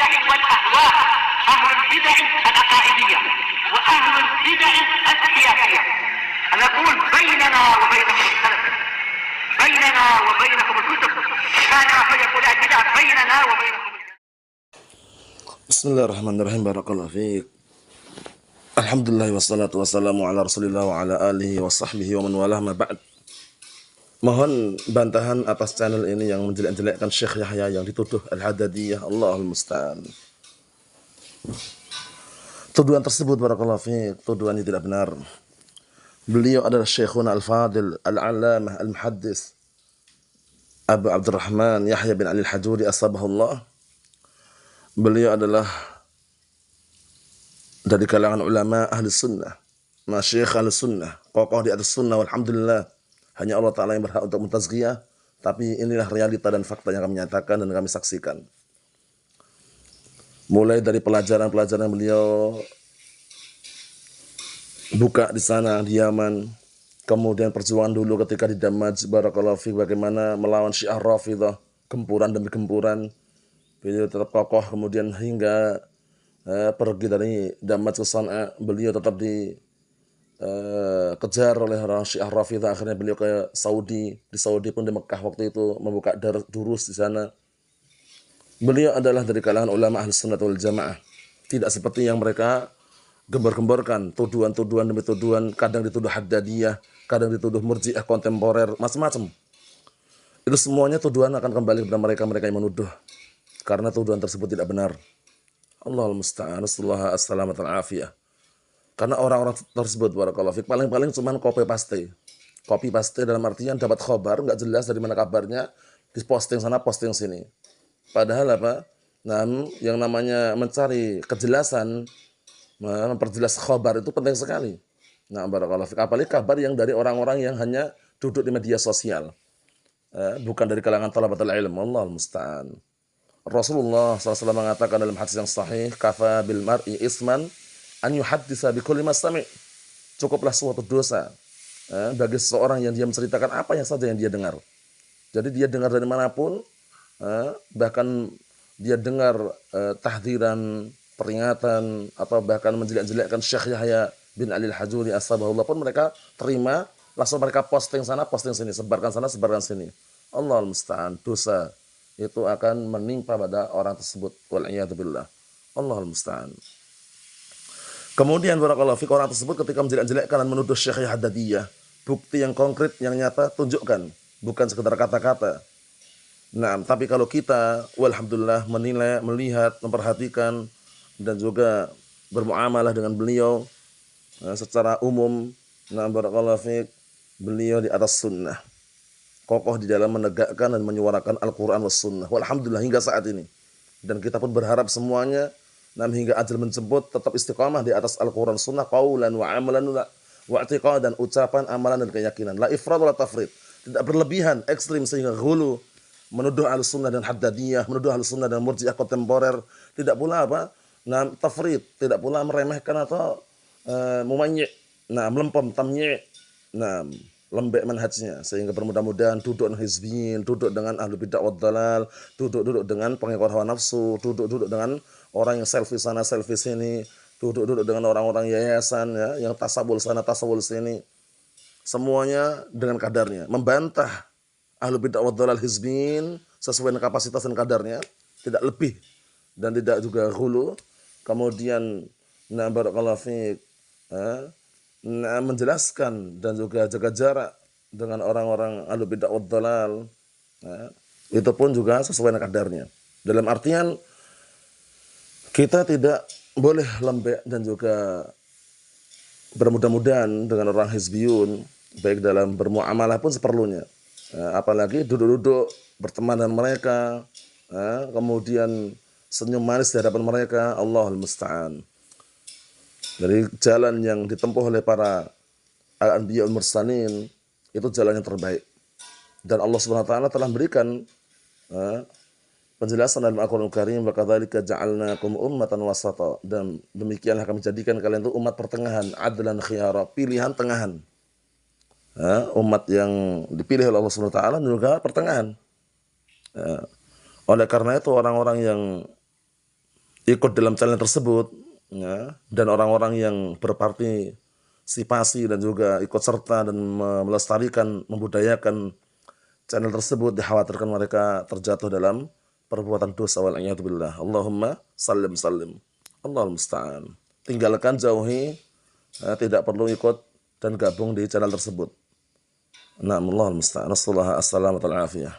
البدع والأهواء، أهل البدع العقائدية وأهل البدع السياسية. نقول بيننا وبينكم السلف، بيننا وبينكم الكتب، كان فيقول البدع بيننا وبينكم. Bismillahirrahmanirrahim. Barakallahu fiik. Alhamdulillah wassalatu wassalamu ala Rasulillah wa ala alihi wa sahbihi wa man walah ma ba'd. Mohon bantahan atas channel ini yang menjelek-jelekkan Syekh Yahya yang dituduh Al-Haddadiyah. Allahul musta'an. Tuduhan tersebut barakallahu fiik, tuduhan yang tidak benar. Beliau adalah Syekhuna Al-Fadil Al-Allamah Al-Muhaddis Abu Abdurrahman Yahya bin Ali Al-Hajuri asbahullah. Beliau adalah dari kalangan ulama ahli sunnah, masyayikh ahli sunnah, kokoh di atas sunnah, walhamdulillah. Hanya Allah Ta'ala yang berhak untuk mentazkiyah, tapi inilah realita dan fakta yang kami nyatakan dan kami saksikan. Mulai dari pelajaran-pelajaran beliau buka di sana, di Yaman, kemudian perjuangan dulu ketika di Damaj, barakallahu fiik, bagaimana melawan Syiah Rafidhah, gempuran demi gempuran. Beliau tetap kokoh, kemudian hingga pergi dari Damaj ke Sana'a, beliau tetap dikejar oleh orang Syiah Rafidhah. Akhirnya beliau ke Saudi, di Saudi pun di Mekah waktu itu membuka durus di sana. Beliau adalah dari kalangan ulama ahli sunnah wal jamaah, tidak seperti yang mereka gembar-gemborkan, tuduhan-tuduhan demi tuduhan, kadang dituduh Haddadiyah, kadang dituduh murji'ah kontemporer, macam-macam. Itu semuanya tuduhan akan kembali kepada mereka-mereka yang menuduh, karena tuduhan tersebut tidak benar. Allahul musta'an, nasallahu as-salamata wal-afiyah. Karena orang-orang tersebut barakallahu fiik paling-paling cuman copy paste dalam artian dapat khabar enggak jelas dari mana kabarnya, diposting sana posting sini. Padahal apa? Nah, yang namanya mencari kejelasan, memperjelas khabar itu penting sekali. Nah, barakallahu fiik, apalagi kabar yang dari orang-orang yang hanya duduk di media sosial, bukan dari kalangan thalabatul ilm. Allahul musta'an. Rasulullah SAW mengatakan dalam hadis yang sahih, kafa bil mar'i isman an yuhaddisa bi kulli ma sami'. Cukuplah suatu dosa bagi seseorang yang dia menceritakan apa yang saja yang dia dengar. Jadi dia dengar dari manapun, bahkan dia dengar tahdiran, peringatan, atau bahkan menjelek-jelekkan Syekh Yahya bin Ali Al-Hajuri asbahullah pun mereka terima, langsung mereka posting sana posting sini, sebarkan sana sebarkan sini. Allahul musta'an, dosa itu akan menimpa pada orang tersebut, wal iyadu billah. Allahul musta'an. Kemudian barakallahu fiik, orang tersebut ketika menjelek-jelekkan dan menuduh Syekh Haddadiyah, bukti yang konkret yang nyata tunjukkan, bukan sekedar kata-kata. Nah, tapi kalau kita walhamdulillah menilai, melihat, memperhatikan dan juga bermuamalah dengan beliau secara umum, nah barakallahu fiik, beliau di atas sunnah, kokoh di dalam menegakkan dan menyuarakan Al-Quran was sunnah, walhamdulillah hingga saat ini. Dan kita pun berharap semuanya hingga ajal menjemput tetap istiqamah di atas Al-Quran sunnah, qaulan wa amalan wa i'tiqadan, ucapan, amalan dan keyakinan. La ifrad wa la tafrid, tidak berlebihan, ekstrim sehingga ghulu, menuduh Ahlussunnah dan Haddadiyah, menuduh Ahlussunnah dan murji'ah kontemporer. Tidak pula apa? Tafrid, tidak pula meremehkan atau mumayyi', melempem, tamyi', lembek manhajnya, sehingga bermudah-mudahan duduk dengan hizbiyin, duduk dengan ahlu bid'ah wad dalal, duduk dengan pengikut hawa nafsu, duduk dengan orang yang selfie sana selfie sini, duduk dengan orang-orang yayasan ya, yang tasawul sana tasawul sini. Semuanya dengan kadarnya, membantah ahlu bid'ah wad dalal hizbiyin sesuai dengan kapasitas dan kadarnya, tidak lebih dan tidak juga ghulu. Kemudian barakallahu fiik, menjelaskan dan juga jaga jarak dengan orang-orang ahlu bid'ah wad dalal, itu pun juga sesuai dengan kadarnya. Dalam artian kita tidak boleh lembek dan juga bermudah-mudahan dengan orang hizbiyun, baik dalam bermuamalah pun seperlunya, apalagi duduk-duduk berteman dengan mereka, kemudian senyum manis di hadapan mereka. Allahul musta'an. Dari jalan yang ditempuh oleh para al-anbiya wal mursalin, itu jalan yang terbaik. Dan Allah Subhanahu wa taala telah berikan penjelasan dalam Al-Qur'an Al-Karim, wa kadzalika ja'alnakum ummatan wasata, dan demikianlah kami jadikan kalian itu umat pertengahan, adlan khiyara, pilihan tengahan. Umat yang dipilih oleh Allah Subhanahu wa taala juga pertengahan. Oleh karena itu orang-orang yang ikut dalam channel tersebut, ya, dan orang-orang yang berpartisipasi dan juga ikut serta dan melestarikan, membudayakan channel tersebut, dikhawatirkan mereka terjatuh dalam perbuatan dosa wal a'yadu billah. Allahumma sallim sallim. Allahul musta'an. Tinggalkan, jauhi, tidak perlu ikut dan gabung di channel tersebut. Na'am, Allahul musta'an. Nasallahu as-salamata wal afiyah.